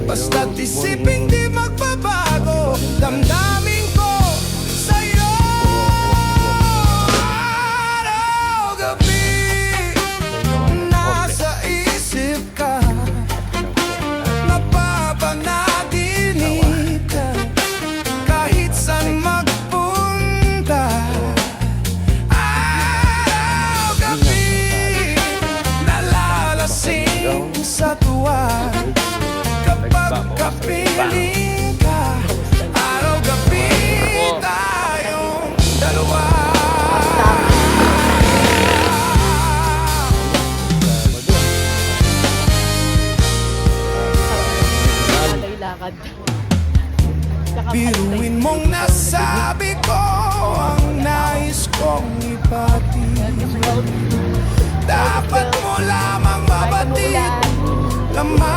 Basta't isiping di magbabago damdamin ko sa'yo. Araw-gabi nasa isip ka, napapanaginip ka, kahit saan magpunta. Araw-gabi nalalasing sa tuwa kapag kapiling ka. Araw-gabi tayong dalawa. Lakad. Biruin mong nasabi ko ang nais kong ibatid. Dapat mo lamang mabatid laman